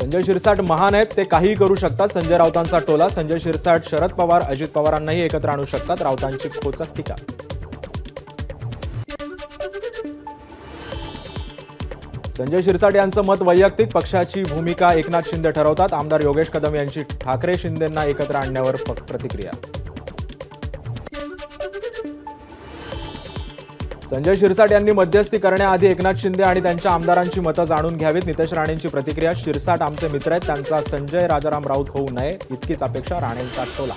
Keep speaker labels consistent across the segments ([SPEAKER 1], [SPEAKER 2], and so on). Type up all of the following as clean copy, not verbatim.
[SPEAKER 1] संजय शिरसाट महान आहेत, ते काहीही करू शकतात. संजय राऊतांचा टोला. संजय शिरसाट शरद पवार अजित पवारांनाही एकत्र आणू शकतात. राऊतांची खोचक टीका. संजय शिरसाट यांचं मत वैयक्तिक, पक्षाची भूमिका एकनाथ शिंदे ठरवतात. आमदार योगेश कदम यांची ठाकरे शिंदेंना एकत्र आणण्यावर प्रतिक्रिया. संजय शिरसाट यांनी मध्यस्थी करण्याआधी एकनाथ शिंदे आणि त्यांच्या आमदारांची मतं जाणून घ्यावीत. नितेश राणेंची प्रतिक्रिया. शिरसाट आमचे मित्र आहेत, त्यांचा संजय राजाराम राऊत होऊ नये इतकीच अपेक्षा. राणेंचा टोला.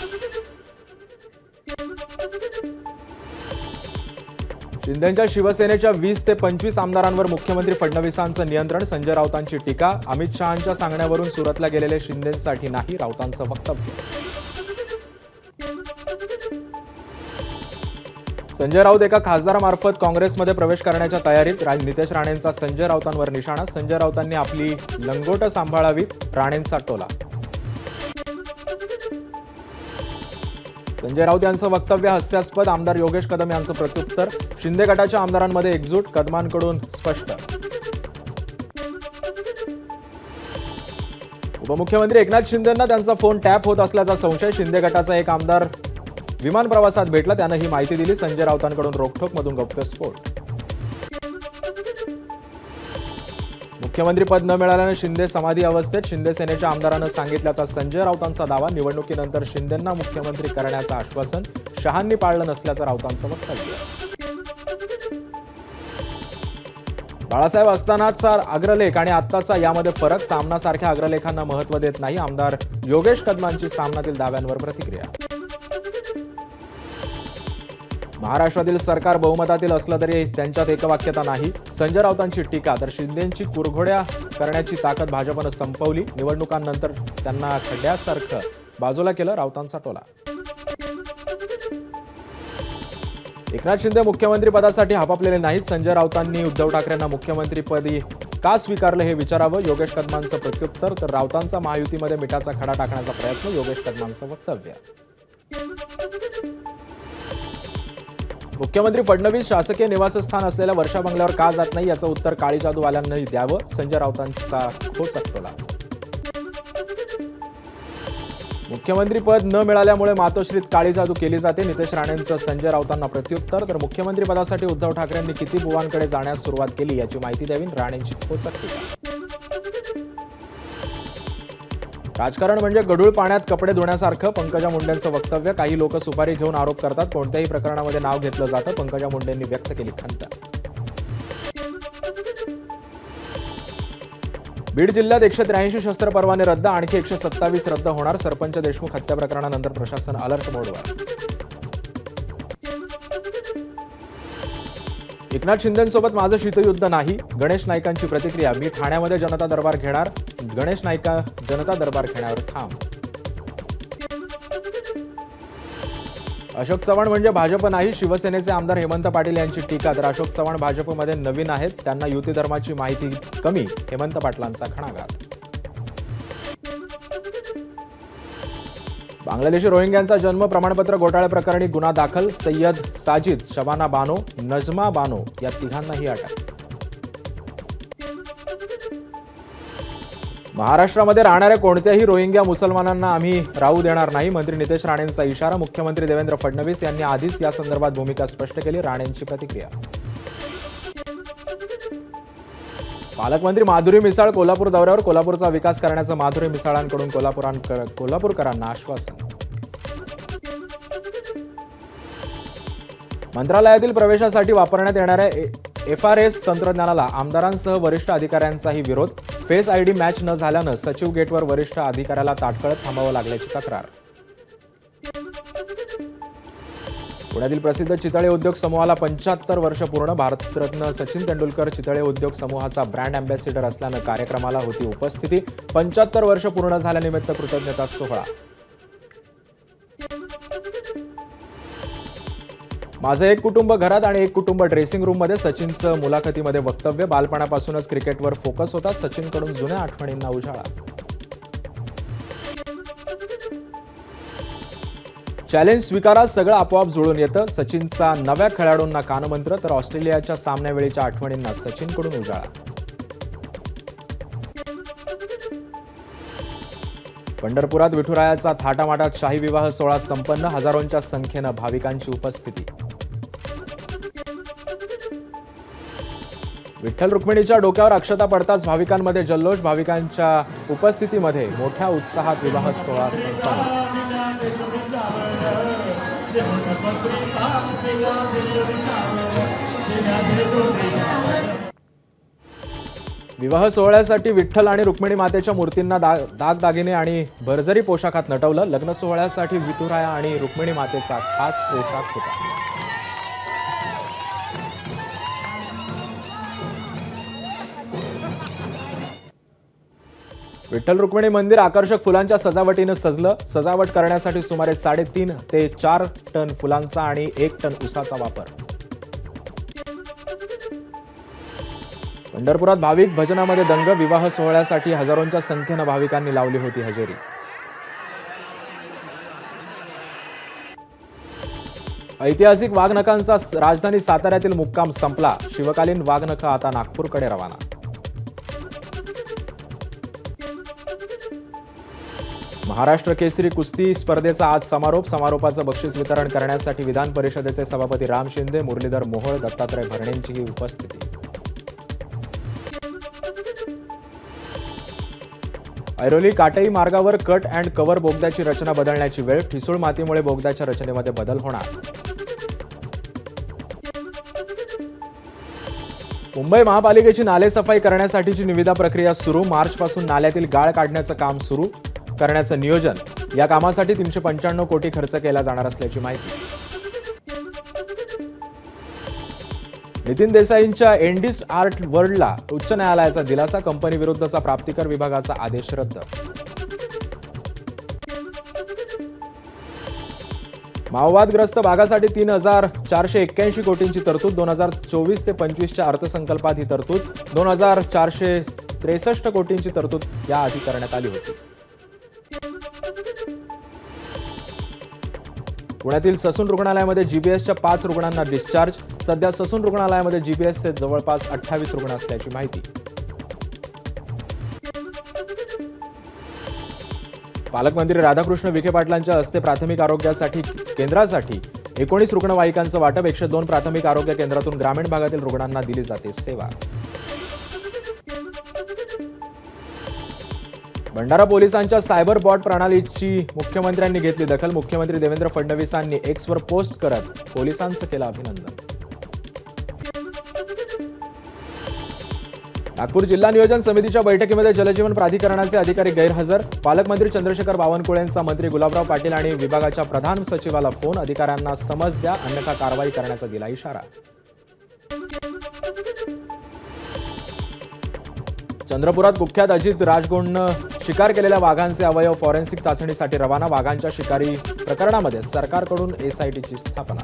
[SPEAKER 1] शिंदेंच्या शिवसेनेच्या 20 ते 25 आमदारांवर मुख्यमंत्री फडणवीसांचं नियंत्रण. संजय राऊतांची टीका. अमित शहांच्या सांगण्यावरून सुरतला गेलेले शिंदेंसाठी नाही, राऊतांचं वक्तव्य. संजय राऊत एका खासदारामार्फत काँग्रेसमध्ये प्रवेश करण्याच्या तयारीत. नितेश राणेंचा संजय राऊतांवर निशाणा. संजय राऊतांनी आपली लंगोट सांभाळावीत, राणेंचा टोला. संजय राऊत यांचं वक्तव्य हास्यास्पद. आमदार योगेश कदम यांचं प्रत्युत्तर. शिंदे गटाच्या आमदारांमध्ये एकजूट, कदमांकडून स्पष्ट. उपमुख्यमंत्री एकनाथ शिंदेंना त्यांचा फोन टॅप होत असल्याचा संशय. शिंदे गटाचा एक आमदार विमान प्रवासात भेटला, त्यानं ही माहिती दिली. संजय राऊतांकडून रोखठोकमधून गौप्यस्फोट. मुख्यमंत्री पद न मिळाल्यानं शिंदे समाधी अवस्थेत. शिंदे सेनेच्या आमदारांना सांगितल्याचा संजय राऊतांचा दावा. निवडणुकीनंतर शिंदेंना मुख्यमंत्री करण्याचं आश्वासन शहांनी पाळलं नसल्याचं राऊतांचं वक्तव्य. बाळासाहेब असतानाचा अग्रलेख आणि आत्ताचा यामध्ये फरक. सामनासारख्या अग्रलेखांना महत्त्व देत नाही. आमदार योगेश कदमांची सामनातील दाव्यांवर प्रतिक्रिया. महाराष्ट्रातील सरकार बहुमतातील असलं तरी त्यांच्यात एकवाक्यता नाही. संजय राऊतांची टीका. तर शिंदेंची कुरघोड्या करण्याची ताकद भाजपनं संपवली. निवडणुकांनंतर त्यांना खड्ड्यासारखं बाजूला केलं, राऊतांचा टोला. एकनाथ शिंदे मुख्यमंत्री पदासाठी हापापलेले नाहीत. संजय राऊतांनी उद्धव ठाकरेंना मुख्यमंत्रीपदी का स्वीकारलं हे विचारावं, योगेश कदमांचं प्रत्युत्तर. तर राऊतांचा महायुतीमध्ये मिठाचा खडा टाकण्याचा प्रयत्न, योगेश कदमांचं वक्तव्य. मुख्यमंत्री फडणवीस शासकीय निवासस्थान असलेल्या वर्षा बंगल्यावर का जात नाही याचं उत्तर काळी जादूवाल्यांनाही द्यावं, संजय राऊतांचा खोचक टोला. मुख्यमंत्रीपद न मिळाल्यामुळे मातोश्रीत काळी जादू केली जाते. नितेश राणेंचं संजय राऊतांना प्रत्युत्तर. तर मुख्यमंत्रीपदासाठी उद्धव ठाकरेंनी किती बुवांकडे जाण्यास सुरुवात केली याची माहिती द्यावी, राणेंची खोचक टीका. राजकारण म्हणजे गढूळ पाण्यात कपडे धुण्यासारखं, पंकजा मुंडेंचं वक्तव्य. काही लोक सुपारी घेऊन आरोप करतात, कोणत्याही प्रकरणामध्ये नाव घेतलं जातं, पंकजा मुंडेंनी व्यक्त केली खंत. बीड जिल्ह्यात 183 शस्त्र परवाने रद्द, आणखी 127 रद्द होणार. सरपंच देशमुख हत्या प्रकरणानंतर प्रशासन अलर्ट मोडवर. एकनाथ शिंदेंसोबत माझं शीतयुद्ध नाही, गणेश नाईकांची प्रतिक्रिया. मी ठाण्यामध्ये जनता दरबार घेणार, गणेश नाईका जनता दरबार घेण्यावर ठाम. अशोक चव्हाण म्हणजे भाजप नाही, शिवसेनेचे आमदार हेमंत पाटील यांची टीका. तर अशोक चव्हाण भाजपमध्ये नवीन आहेत, त्यांना युती धर्माची माहिती कमी, हेमंत पाटलांचा घणाघात. बांगलादेशी रोहिंग्यांचा जन्म प्रमाणपत्र घोटाळा प्रकरणी गुन्हा दाखल. सय्यद साजिद, शबाना बानो, नजमा बानो या तिघांनाही अटक. महाराष्ट्रामध्ये राहणाऱ्या कोणत्याही रोहिंग्या मुसलमानांना आम्ही राहू देणार नाही, मंत्री नितेश राणेंचा इशारा. मुख्यमंत्री देवेंद्र फडणवीस यांनी आधीच या संदर्भात भूमिका स्पष्ट केली, राणेंची प्रतिक्रिया. पालकमंत्री माधुरी मिसाळ कोल्हापूर दौऱ्यावर. कोल्हापूरचा विकास करण्याचं माधुरी मिसाळांकडून कोल्हापूरकरांना आश्वासन. मंत्रालयातील प्रवेशासाठी वापरण्यात येणाऱ्या FRS तंत्रज्ञानाला आमदारांसह वरिष्ठ अधिकाऱ्यांचाही विरोध. फेस ID मॅच न झाल्यानं सचिव गेटवर वरिष्ठ अधिकाऱ्याला ताटकळत थांबावं लागल्याची तक्रार. पुण्यातील प्रसिद्ध चितळे उद्योग समूहाला 75 वर्ष पूर्ण. भारतरत्न सचिन तेंडुलकर चितळे उद्योग समूहाचा ब्रँड अँबॅसिडर असल्यानं कार्यक्रमाला होती उपस्थिती. 75 वर्ष पूर्ण झाल्यानिमित्त कृतज्ञता सोहळा. माझं एक कुटुंब घरात आणि एक कुटुंब ड्रेसिंग रूममध्ये, सचिनचं मुलाखतीमध्ये वक्तव्य. बालपणापासूनच क्रिकेटवर फोकस होता, सचिनकडून जुन्या आठवणींना उजाळा. चॅलेंज स्वीकारा, सगळं आपोआप जुळून येतं, सचिनचा नव्या खेळाडूंना कानमंत्र. तर ऑस्ट्रेलियाच्या सामन्यावेळीच्या आठवणींना सचिनकडून उजाळा. पंढरपुरात विठुरायाचा थाटामाटात शाही विवाह सोहळा संपन्न, हजारोंच्या संख्येनं भाविकांची उपस्थिती. विठ्ठल रुक्मिणीच्या डोक्यावर अक्षता पडताच भाविकांमध्ये जल्लोष, भाविकांच्या उपस्थितीमध्ये मोठ्या उत्साहात विवाह सोहळा संपन्न. विवाह सोहळ्यासाठी विठ्ठल आणि रुक्मिणी मातेच्या मूर्तींना दागदागिने आणि भरजरी पोशाखात नटवलं. लग्न सोहळ्यासाठी विठुराया आणि रुक्मिणी मातेचा खास पोशाख होता. विठ्ठल रुक्मिणी मंदिर आकर्षक फुलांच्या सजावटीनं सजलं. सजावट करण्यासाठी सुमारे 3.5 ते 4 टन फुलांचा आणि 1 टन उसाचा वापर. पंढरपुरात भाविक भजनामध्ये दंग, विवाह सोहळ्यासाठी हजारोंच्या संख्येनं भाविकांनी लावली होती हजेरी. ऐतिहासिक वाघनखांचा राजधानी साताऱ्यातील मुक्काम संपला. शिवकालीन वाघनख आता नागपूरकडे रवाना. महाराष्ट्र केसरी कुस्ती स्पर्धेचा आज समारोप. समारोपाचं बक्षीस वितरण करण्यासाठी विधान परिषदेचे सभापती राम शिंदे, मुरलीधर मोहोळ, दत्तात्रय भरणेंचीही उपस्थिती. ऐरोली काटई मार्गावर कट अँड कव्हर बोगद्याची रचना बदलण्याची वेळ. ठिसूळ मातीमुळे बोगद्याच्या रचनेमध्ये बदल होणार. मुंबई महापालिकेची नाले सफाई करण्यासाठीची निविदा प्रक्रिया सुरू. मार्चपासून नाल्यातील गाळ काढण्याचं काम सुरू करण्याचं नियोजन. या कामासाठी 395 कोटी खर्च केला जाणार असल्याची माहिती. नितीन देसाईंच्या एंडिस आर्ट वर्ल्डला उच्च न्यायालयाचा दिलासा. कंपनी विरुद्धचा प्राप्तिकर विभागाचा आदेश रद्द. माओवादग्रस्त भागासाठी 3,481 कोटींची तरतूद. 2024 ते 25च्या अर्थसंकल्पात ही तरतूद 2,463 कोटींची तरतूद याआधी करण्यात आली होती. पुण्यातील ससून रुग्णालयामध्ये जीबीएसच्या 5 रुग्णांना डिस्चार्ज. सध्या ससून रुग्णालयामध्ये जीबीएसचे जवळपास 28 रुग्ण असल्याची माहिती. पालकमंत्री राधाकृष्ण विखे पाटलांच्या हस्ते प्राथमिक आरोग्यासाठी केंद्रासाठी 19 रुग्णवाहिकांचं वाटप. 102 प्राथमिक आरोग्य केंद्रातून ग्रामीण भागातील रुग्णांना दिली जाते सेवा. भंडारा पोलिसांच्या सायबर बॉट प्रणालीची मुख्यमंत्र्यांनी घेतली दखल. मुख्यमंत्री देवेंद्र फडणवीसांनी एक्सवर पोस्ट करत पोलिसांचं केलं अभिनंदन. नागपूर जिल्हा नियोजन समितीच्या बैठकीमध्ये जलजीवन प्राधिकरणाचे अधिकारी गैरहजर. पालकमंत्री चंद्रशेखर बावनकुळेंचा मंत्री गुलाबराव पाटील आणि विभागाच्या प्रधान सचिवाला फोन. अधिकाऱ्यांना समज द्या, अन्यथा कारवाई करण्याचा दिला इशारा. चंद्रपुरात कुख्यात अजित राजगोंडनं शिकार केलेल्या वाघांचे अवयव फॉरेन्सिक चाचणीसाठी रवाना. वाघांच्या शिकारी प्रकरणामध्ये सरकारकडून एसआयटीची स्थापना.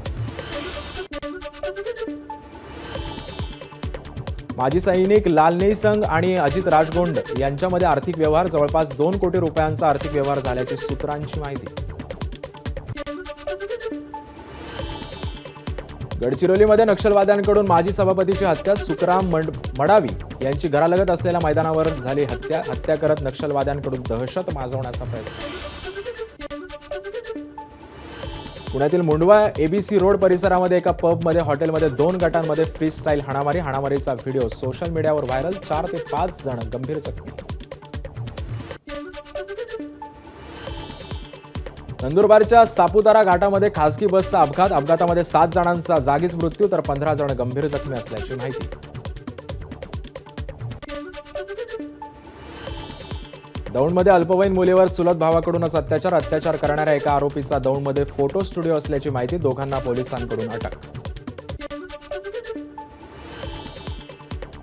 [SPEAKER 1] माजी सैनिक लालनी संघ आणि अजित राजगोंड यांच्यामध्ये आर्थिक व्यवहार. जवळपास 2 कोटी रुपयांचा आर्थिक व्यवहार झाल्याची सूत्रांची माहिती. गडचिरोलीमध्ये नक्षलवाद्यांकडून माजी सभापतीची हत्या. सुखराम मडावी यांची घरालगत असलेल्या मैदानावर झाली हत्या. हत्या करत नक्षलवाद्यांकडून दहशत माजवण्याचा प्रयत्न. पुण्यातील मुंडवा एबीसी रोड परिसरामध्ये एका पबमध्ये हॉटेलमध्ये 2 गटांमध्ये फ्री स्टाईल हाणामारी. हाणामारीचा व्हिडिओ सोशल मीडियावर व्हायरल. 4 ते 5 जण गंभीर जखमी. नंदुरबारच्या सापुतारा घाटामध्ये खासगी बसचा अपघात. अपघातामध्ये 7 जणांचा जागीच मृत्यू तर 15 जण गंभीर जखमी असल्याची माहिती. दौंडमध्ये अल्पवयीन मुलीवर चुलत भावाकडूनच अत्याचार करणाऱ्या एका आरोपीचा दौंडमध्ये फोटो स्टुडिओ असल्याची माहिती. दोघांना पोलिसांकडून अटक.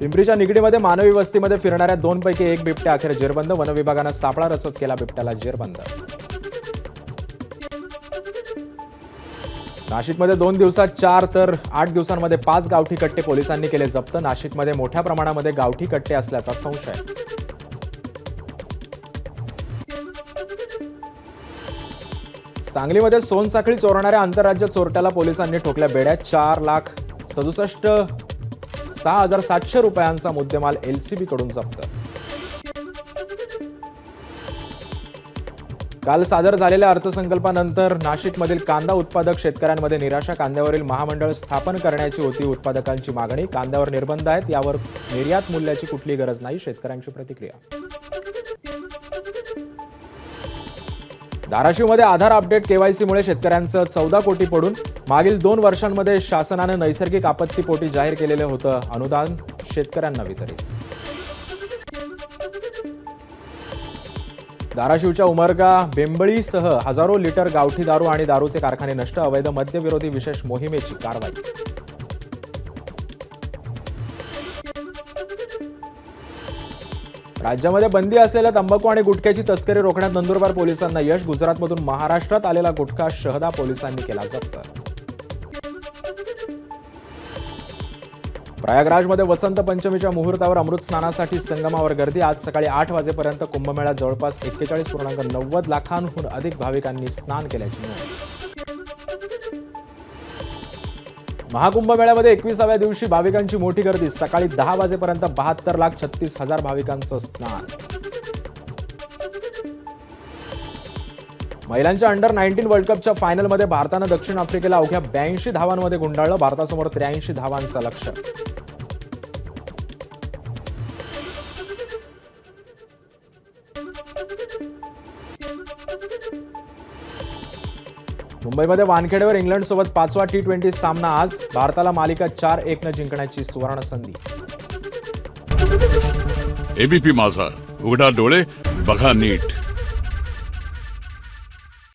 [SPEAKER 1] पिंपरीच्या निगडीमध्ये मानवी वस्तीमध्ये फिरणाऱ्या 2 पैकी 1 बिबट्या अखेर जेरबंद. वनविभागानं सापळा रचत केला बिबट्याला जेरबंद. नाशिकमध्ये 2 दिवसात 4 तर 8 दिवसांमध्ये 5 गावठी कट्टे पोलिसांनी केले जप्त. नाशिकमध्ये मोठ्या प्रमाणामध्ये गावठी कट्टे असल्याचा संशय. सांगलीमध्ये सोनसाखळी चोरणाऱ्या आंतरराज्य चोरट्याला पोलिसांनी ठोकल्या बेड्या. 4,67,700 रुपयांचा मुद्देमाल एलसीबी कडून जप्त. काल सादर झालेल्या अर्थसंकल्पानंतर नाशिकमधील कांदा उत्पादक शेतकऱ्यांमध्ये निराशा. कांद्यावरील महामंडळ स्थापन करण्याची होती उत्पादकांची मागणी. कांद्यावर निर्बंध आहेत, यावर निर्यात मूल्याची कुठली गरज नाही, शेतकऱ्यांची प्रतिक्रिया. धाराशिवमध्ये आधार अपडेट केवायसीमुळे शेतकऱ्यांचं 14 कोटी पडून. मागील 2 वर्षांमध्ये शासनानं नैसर्गिक आपत्तीपोटी जाहीर केलेलं होतं अनुदान शेतकऱ्यांना वितरित. धाराशिवच्या उमरगा बेंबळीसह हजारो लिटर गावठी दारू आणि दारूचे कारखाने नष्ट. अवैध मद्यविरोधी विशेष मोहिमेची कारवाई. राज्यामध्ये बंदी असलेल्या तंबाखू आणि गुटख्याची तस्करी रोखण्यात नंदुरबार पोलिसांना यश. गुजरातमधून महाराष्ट्रात आलेला गुटखा शहदा पोलिसांनी केला जप्त. प्रयागराजमध्ये वसंत पंचमीच्या मुहूर्तावर अमृत स्नानासाठी संगमावर गर्दी. आज सकाळी 8 वाजेपर्यंत कुंभमेळ्यात जवळपास 41.90 लाखांहून अधिक भाविकांनी स्नान केल्याची नोंद. महाकुंभमेळ्यामध्ये 21व्या दिवशी भाविकांची मोठी गर्दी. सकाळी 10 वाजेपर्यंत 72,36,000 भाविकांचं स्नान. महिलांच्या अंडर 19 वर्ल्ड कपच्या फायनलमध्ये भारतानं दक्षिण आफ्रिकेला अवघ्या 82 धावांमध्ये गुंडाळलं. भारतासमोर 83 धावांचं लक्ष्य. मुंबईमध्ये वानखेडेवर इंग्लंडसोबत 5वा T20 सामना आज. भारताला मालिका 4-1 जिंकण्याची सुवर्ण संधी.
[SPEAKER 2] एबीपी माझा, उघडा डोळे बघा नीट.